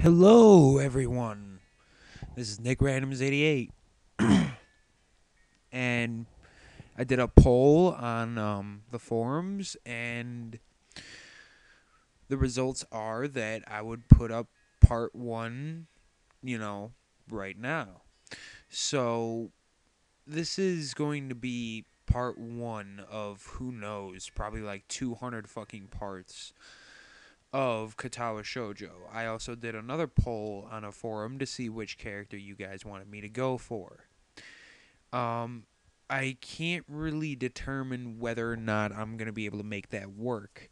Hello, everyone. This is Nick Randoms88, and I did a poll on the forums, and the results are that I would put up part one, right now. So this is going to be part one of who knows, probably like 200 fucking parts of Katawa Shoujo. I also did another poll on a forum to see which character you guys wanted me to go for. Um, I can't really determine whether or not I'm going to be able to make that work,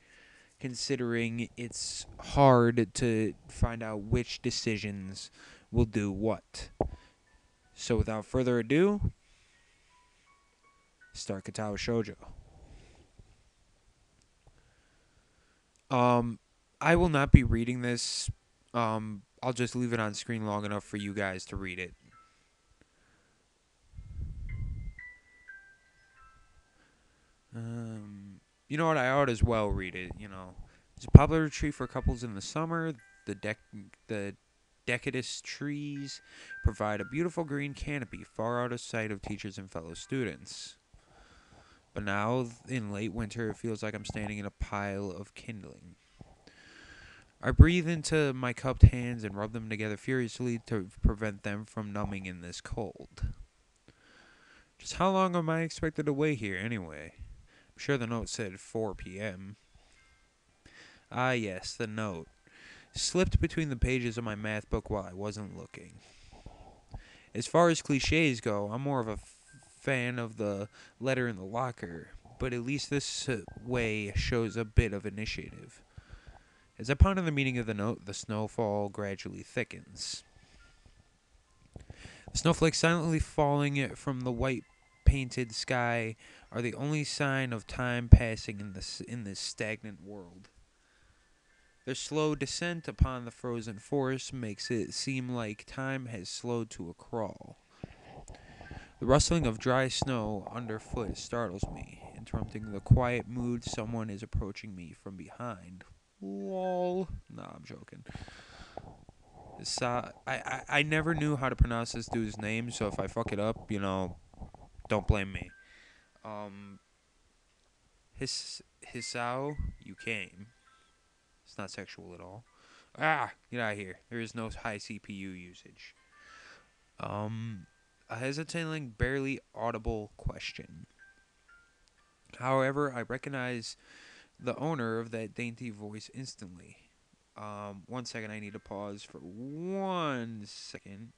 considering it's hard to find out which decisions will do what. So without further ado, start Katawa Shoujo. Um, I will not be reading this. I'll just leave it on screen long enough for you guys to read it. You know what? I ought as well read it. It's a popular tree for couples in the summer. The decadus trees provide a beautiful green canopy far out of sight of teachers and fellow students. But now, in late winter, it feels like I'm standing in a pile of kindling. I breathe into my cupped hands and rub them together furiously to prevent them from numbing in this cold. Just how long am I expected to wait here, anyway? I'm sure the note said 4 p.m. Ah, yes, the note. Slipped between the pages of my math book while I wasn't looking. As far as cliches go, I'm more of a fan of the letter in the locker, but at least this way shows a bit of initiative. As I ponder the meaning of the note, the snowfall gradually thickens. The snowflakes silently falling from the white painted sky are the only sign of time passing in this stagnant world. Their slow descent upon the frozen forest makes it seem like time has slowed to a crawl. The rustling of dry snow underfoot startles me, interrupting the quiet mood someone is approaching me from behind. Lol. Nah, I'm joking. I never knew how to pronounce this dude's name, so if I fuck it up, don't blame me. Um, Hisao, you came. It's not sexual at all. Ah, get out of here. There is no high CPU usage. Um, a hesitating, barely audible question. However, I recognize the owner of that dainty voice instantly. 1 second, I need to pause for 1 second.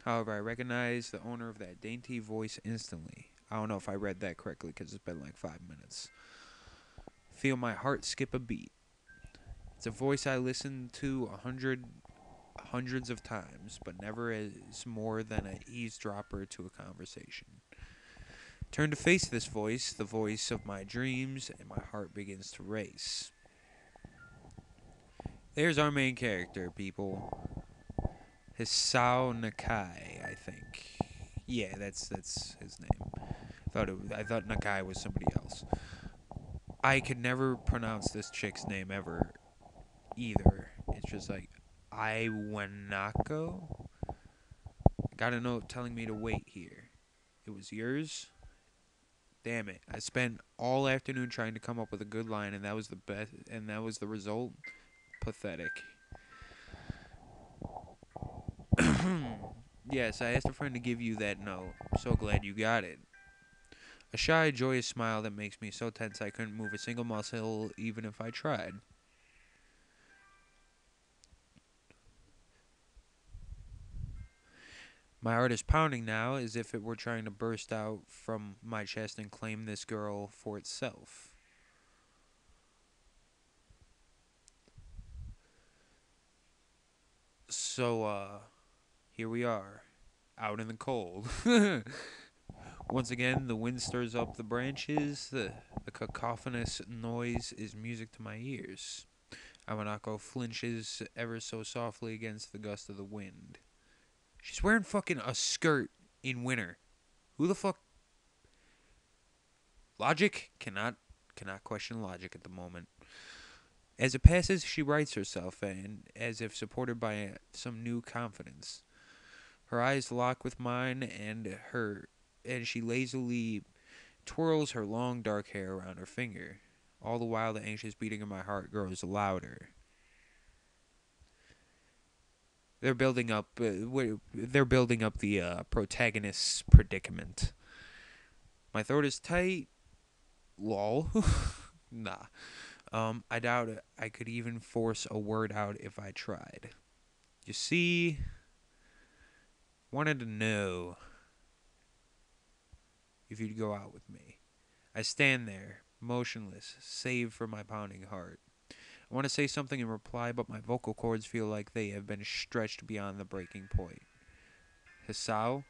However, I recognize the owner of that dainty voice instantly. I don't know if I read that correctly because it's been like 5 minutes. Feel my heart skip a beat. It's a voice I listened to hundreds of times, but never as more than an eavesdropper to a conversation. Turn to face this voice, the voice of my dreams, and my heart begins to race. There's our main character, people. Hisao Nakai, I think. Yeah, that's his name. I thought Nakai was somebody else. I could never pronounce this chick's name ever either. It's just like Iwanako. Got a note telling me to wait here. It was yours? Damn it. I spent all afternoon trying to come up with a good line and that was the best and that was the result. Pathetic. Yes, I asked a friend to give you that note. So glad you got it. A shy, joyous smile that makes me so tense I couldn't move a single muscle even if I tried. My heart is pounding now as if it were trying to burst out from my chest and claim this girl for itself. So, here we are, out in the cold. Once again, the wind stirs up the branches. The cacophonous noise is music to my ears. Amanako flinches ever so softly against the gust of the wind. She's wearing fucking a skirt in winter. Who the fuck? Logic cannot question logic at the moment. As it passes, she rights herself, and as if supported by some new confidence. Her eyes lock with mine, and she lazily twirls her long dark hair around her finger. All the while, the anxious beating of my heart grows louder. They're building up. They're building up the protagonist's predicament. My throat is tight. Lol. Nah. I doubt I could even force a word out if I tried. You see, wanted to know if you'd go out with me. I stand there, motionless, save for my pounding heart. I want to say something in reply, but my vocal cords feel like they have been stretched beyond the breaking point. Hisao?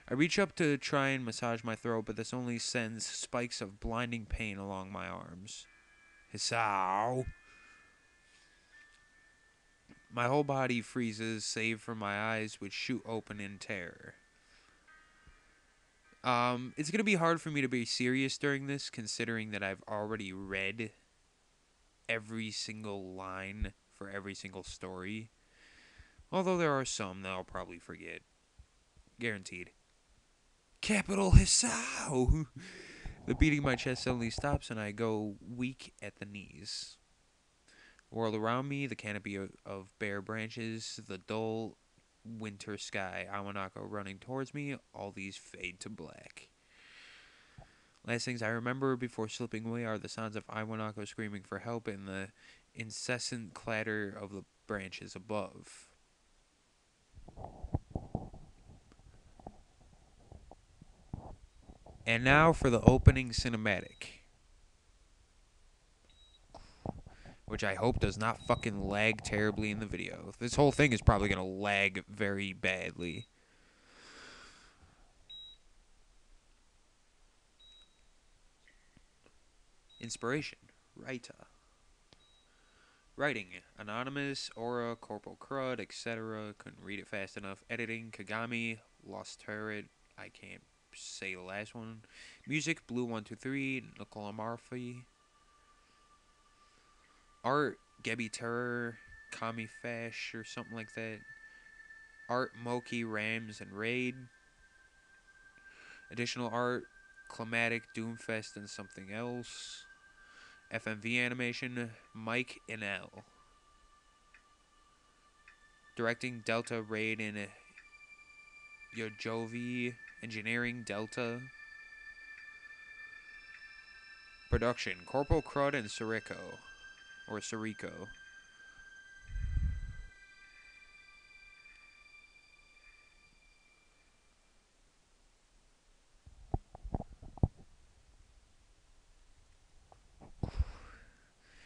I reach up to try and massage my throat, but this only sends spikes of blinding pain along my arms. Hisao! My whole body freezes, save for my eyes, which shoot open in terror. It's gonna be hard for me to be serious during this, considering that I've already read every single line for every single story. Although there are some that I'll probably forget. Guaranteed. Capital Hisao! The beating in my chest suddenly stops and I go weak at the knees. The world around me, the canopy of bare branches, the dull winter sky, Awanako running towards me, all these fade to black. Last things I remember before slipping away are the sounds of Iwanako screaming for help and the incessant clatter of the branches above. And now for the opening cinematic, which I hope does not fucking lag terribly in the video. This whole thing is probably going to lag very badly. Inspiration. Raita. Writing. Anonymous, Aura, Corporal Crud, etc. Couldn't read it fast enough. Editing. Kagami. Lost Turret. I can't say the last one. Music. Blue123. Nicola Murphy. Art. Gebby Terror. Kami Fash or something like that. Art. Moki, Rams, and Raid. Additional art. Climatic, Doomfest, and something else. FMV animation, Mike and L. Directing, Delta, Raid, and Yojovi. Engineering, Delta. Production, Corporal Crud and Sariko. Or Sariko.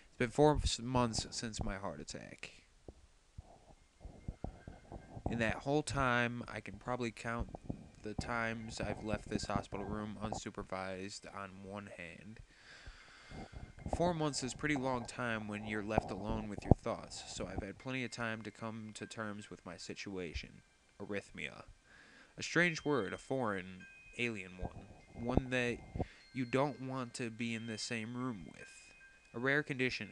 It's been 4 months since my heart attack. In that whole time, I can probably count the times I've left this hospital room unsupervised on one hand. 4 months is a pretty long time when you're left alone with your thoughts, so I've had plenty of time to come to terms with my situation. Arrhythmia. A strange word, a foreign, alien one. One that you don't want to be in the same room with. A rare condition.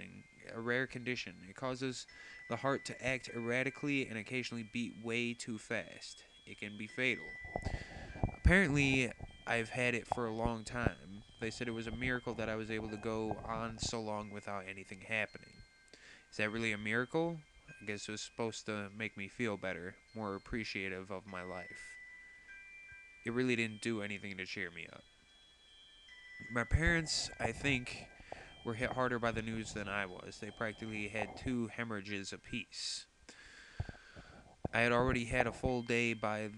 It causes the heart to act erratically and occasionally beat way too fast. It can be fatal. Apparently, I've had it for a long time. They said it was a miracle that I was able to go on so long without anything happening. Is that really a miracle? I guess it was supposed to make me feel better, more appreciative of my life. It really didn't do anything to cheer me up. My parents, I think, were hit harder by the news than I was. They practically had 2 hemorrhages apiece. I had already had a full day by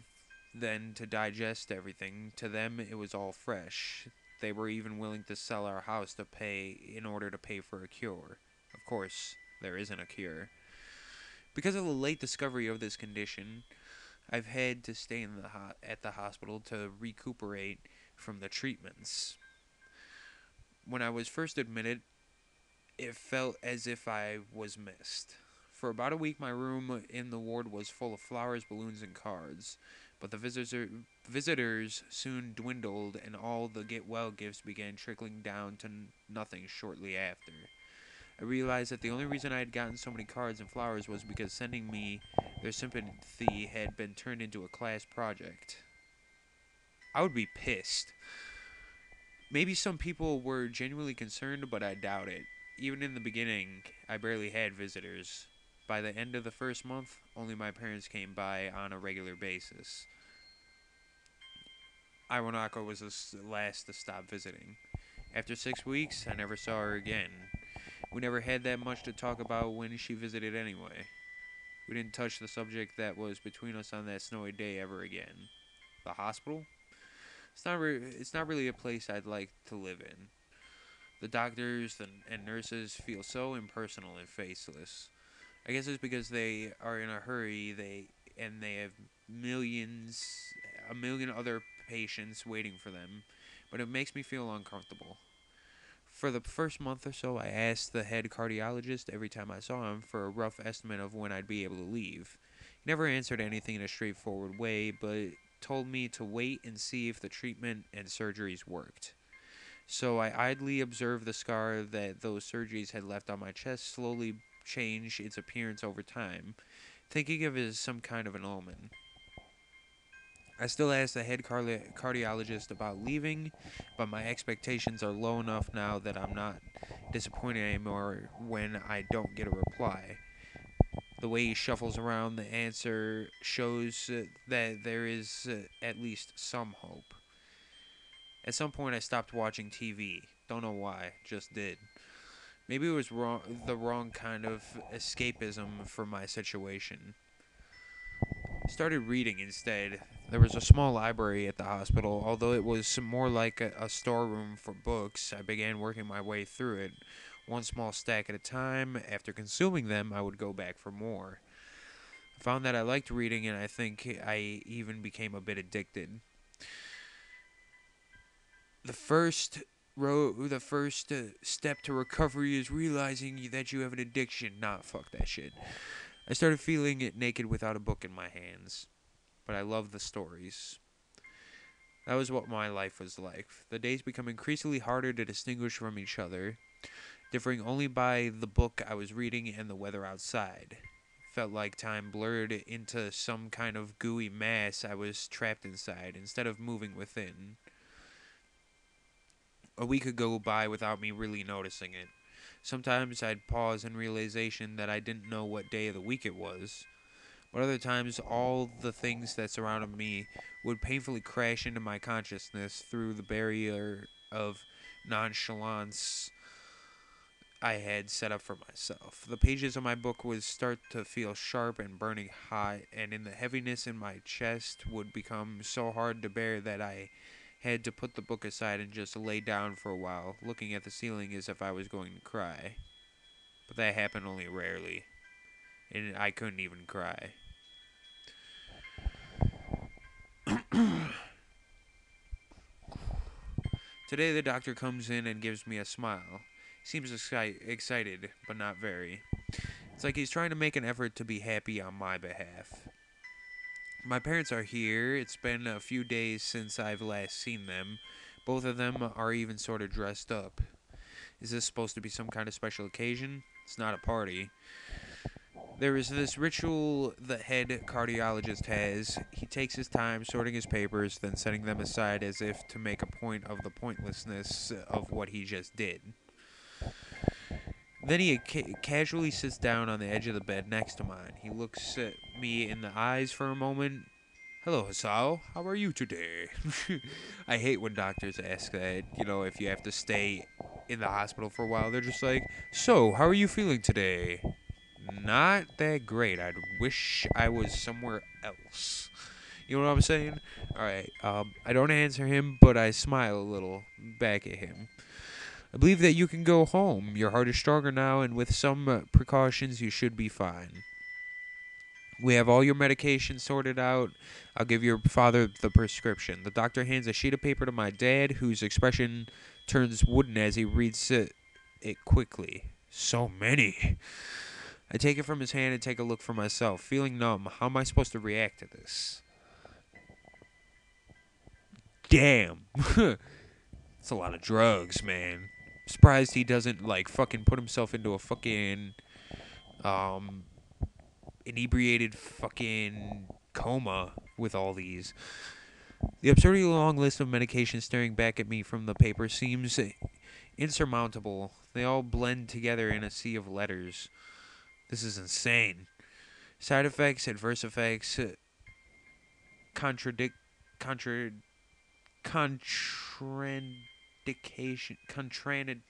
then to digest everything. To them, it was all fresh. They were even willing to sell our house to pay in order to pay for a cure. Of course, there isn't a cure. Because of the late discovery of this condition, I've had to stay at the hospital to recuperate from the treatments. When I was first admitted, it felt as if I was missed. For about a week, my room in the ward was full of flowers, balloons, and cards. But the visitors soon dwindled, and all the get-well gifts began trickling down to nothing shortly after. I realized that the only reason I had gotten so many cards and flowers was because sending me their sympathy had been turned into a class project. I would be pissed. Maybe some people were genuinely concerned, but I doubt it. Even in the beginning, I barely had visitors. By the end of the first month, only my parents came by on a regular basis. Iwanako was the last to stop visiting. After 6 weeks, I never saw her again. We never had that much to talk about when she visited anyway. We didn't touch the subject that was between us on that snowy day ever again. The hospital? It's not really a place I'd like to live in. The doctors and nurses feel so impersonal and faceless. I guess it's because they are in a hurry. They have millions, a million other patients waiting for them, but it makes me feel uncomfortable. For the first month or so, I asked the head cardiologist every time I saw him for a rough estimate of when I'd be able to leave. He never answered anything in a straightforward way, but told me to wait and see if the treatment and surgeries worked. So I idly observed the scar that those surgeries had left on my chest slowly change its appearance over time, thinking of it as some kind of an omen. I still ask the head cardiologist about leaving, but my expectations are low enough now that I'm not disappointed anymore when I don't get a reply. The way he shuffles around the answer shows that there is at least some hope. At some point, I stopped watching TV. Don't know why, just did. Maybe it was the wrong kind of escapism for my situation. Started reading instead. There was a small library at the hospital, although it was more like a storeroom for books. I began working my way through it, one small stack at a time. After consuming them, I would go back for more. I found that I liked reading, and I think I even became a bit addicted. The first step to recovery is realizing that you have an addiction. Nah, fuck that shit. I started feeling it naked without a book in my hands, but I love the stories. That was what my life was like. The days become increasingly harder to distinguish from each other, differing only by the book I was reading and the weather outside. It felt like time blurred into some kind of gooey mass I was trapped inside, instead of moving within. A week could go by without me really noticing it. Sometimes I'd pause in realization that I didn't know what day of the week it was. But other times, all the things that surrounded me would painfully crash into my consciousness through the barrier of nonchalance I had set up for myself. The pages of my book would start to feel sharp and burning hot, and in the heaviness in my chest would become so hard to bear that I had to put the book aside and just lay down for a while, looking at the ceiling as if I was going to cry. But that happened only rarely, and I couldn't even cry. Today the doctor comes in and gives me a smile. He seems excited, but not very. It's like he's trying to make an effort to be happy on my behalf. My parents are here. It's been a few days since I've last seen them. Both of them are even sort of dressed up. Is this supposed to be some kind of special occasion? It's not a party. There is this ritual the head cardiologist has. He takes his time sorting his papers, then setting them aside as if to make a point of the pointlessness of what he just did. Then he casually sits down on the edge of the bed next to mine. He looks at me in the eyes for a moment. Hello, Hasao. How are you today? I hate when doctors ask that. You know, if you have to stay in the hospital for a while, they're just like, so, how are you feeling today? Not that great. I'd wish I was somewhere else. You know what I'm saying? Alright, I don't answer him, but I smile a little back at him. I believe that you can go home. Your heart is stronger now, and with some precautions, you should be fine. We have all your medication sorted out. I'll give your father the prescription. The doctor hands a sheet of paper to my dad, whose expression turns wooden as he reads it quickly. So many. I take it from his hand and take a look for myself. Feeling numb, how am I supposed to react to this? Damn. It's a lot of drugs, man. surprised he doesn't like fucking put himself into a fucking um inebriated fucking coma with all these. The absurdly long list of medications staring back at me from the paper seems insurmountable. They all blend together in a sea of letters. This is insane. Side effects, adverse effects, contradict, contra, contraindication, contrand.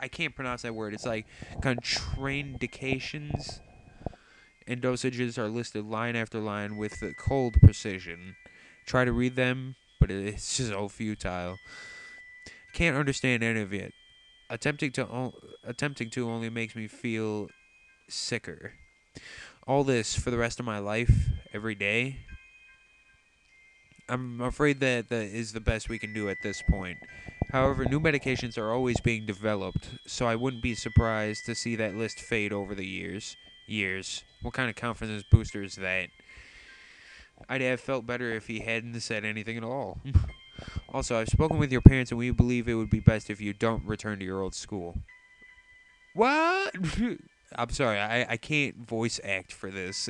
I can't pronounce that word. It's like contraindications and dosages are listed line after line with cold precision. Try to read them, but it's just so futile. Can't understand any of it. Attempting to only makes me feel sicker. All this for the rest of my life, every day. I'm afraid that is the best we can do at this point. However, new medications are always being developed, so I wouldn't be surprised to see that list fade over the years. Years. What kind of confidence booster is that? I'd have felt better if he hadn't said anything at all. Also, I've spoken with your parents and we believe it would be best if you don't return to your old school. What? I'm sorry, I can't voice act for this.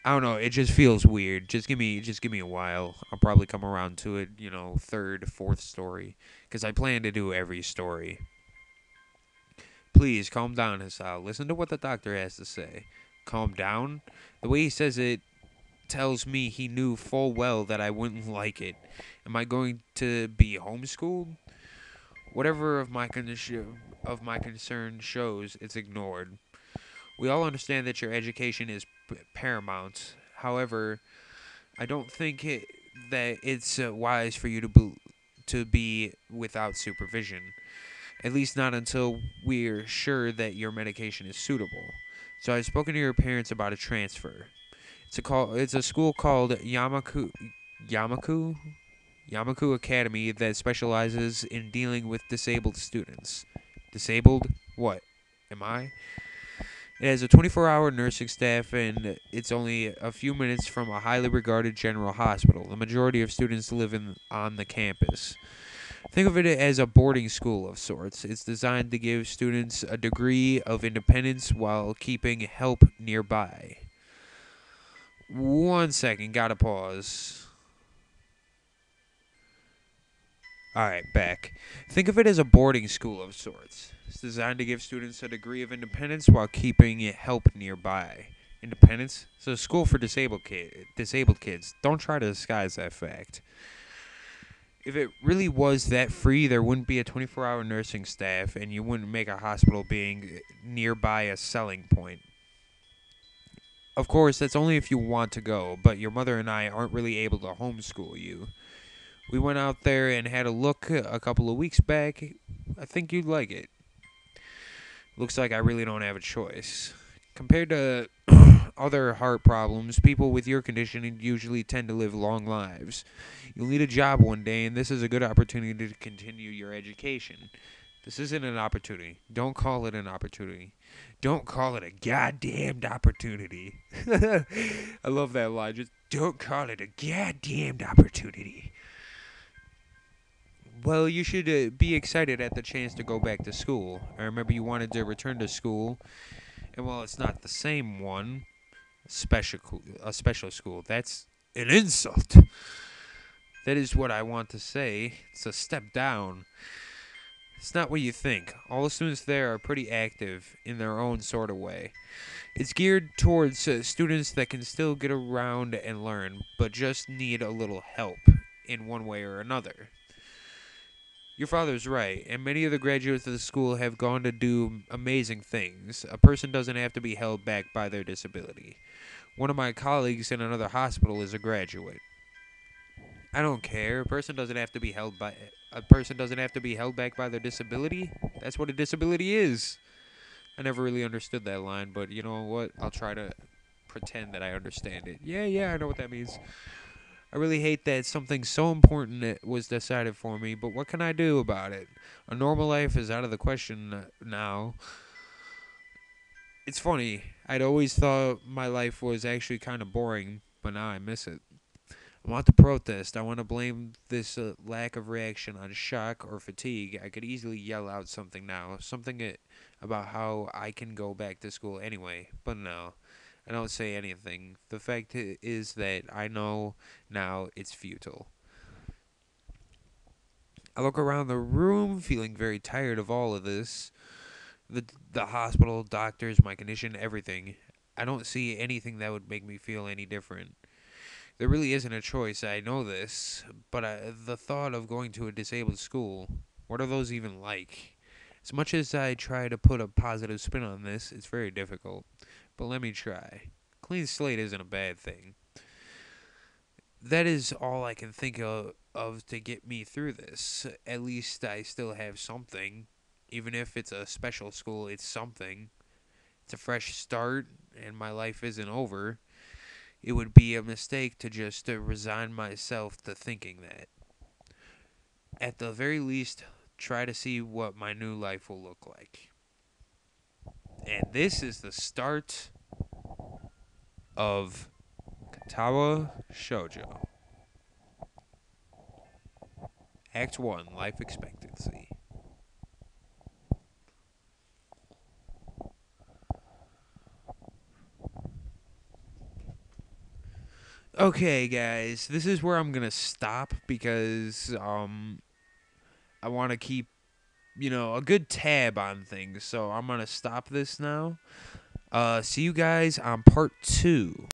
I don't know, it just feels weird. Just give me a while. I'll probably come around to it, third, fourth story. Because I plan to do every story. Please calm down, Hassan. Listen to what the doctor has to say. Calm down? The way he says it tells me he knew full well that I wouldn't like it. Am I going to be homeschooled? Whatever of my concern shows, it's ignored. We all understand that your education is paramount. However, I don't think that it's wise for you to be without supervision. At least not until we're sure that your medication is suitable. So I've spoken to your parents about a transfer. It's a school called Yamaku Yamaku Academy that specializes in dealing with disabled students. Disabled? What? Am I? It has a 24-hour nursing staff and it's only a few minutes from a highly regarded general hospital. The majority of students live on the campus. Think of it as a boarding school of sorts. It's designed to give students a degree of independence while keeping help nearby. One second, gotta pause. Alright, back. Think of it as a boarding school of sorts. It's designed to give students a degree of independence while keeping help nearby. Independence? It's a school for disabled kids. Don't try to disguise that fact. If it really was that free, there wouldn't be a 24-hour nursing staff, and you wouldn't make a hospital being nearby a selling point. Of course, that's only if you want to go, but your mother and I aren't really able to homeschool you. We went out there and had a look a couple of weeks back. I think you'd like it. Looks like I really don't have a choice. Compared to other heart problems, people with your condition usually tend to live long lives. You'll need a job one day, and this is a good opportunity to continue your education. This isn't an opportunity. Don't call it an opportunity. Don't call it a goddamned opportunity. I love that line. Just don't call it a goddamned opportunity. Well, you should be excited at the chance to go back to school. I remember you wanted to return to school, and while it's not the same one, a special school, that's an insult. That is what I want to say. It's a step down. It's not what you think. All the students there are pretty active in their own sort of way. It's geared towards students that can still get around and learn, but just need a little help in one way or another. Your father's right, and many of the graduates of the school have gone to do amazing things. A person doesn't have to be held back by their disability. One of my colleagues in another hospital is a graduate. I don't care. A person doesn't have to be held back by their disability. That's what a disability is. I never really understood that line, but you know what? I'll try to pretend that I understand it. Yeah, I know what that means. I really hate that something so important was decided for me, but what can I do about it? A normal life is out of the question now. It's funny. I'd always thought my life was actually kind of boring, but now I miss it. I want to protest. I want to blame this lack of reaction on shock or fatigue. I could easily yell out something now, about how I can go back to school anyway. But no, I don't say anything. The fact is that I know now it's futile. I look around the room, feeling very tired of all of this. The hospital, doctors, my condition, everything. I don't see anything that would make me feel any different. There really isn't a choice, I know this, but the thought of going to a disabled school, what are those even like? As much as I try to put a positive spin on this, it's very difficult. But let me try. Clean slate isn't a bad thing. That is all I can think of to get me through this. At least I still have something. Even if it's a special school, it's something. It's a fresh start, and my life isn't over. It would be a mistake to just resign myself to thinking that. At the very least, try to see what my new life will look like. And this is the start of Katawa Shoujo. Act 1, Life Expectancy. Okay, guys, this is where I'm gonna stop because I want to keep a good tab on things. So I'm gonna stop this now. See you guys on part 2.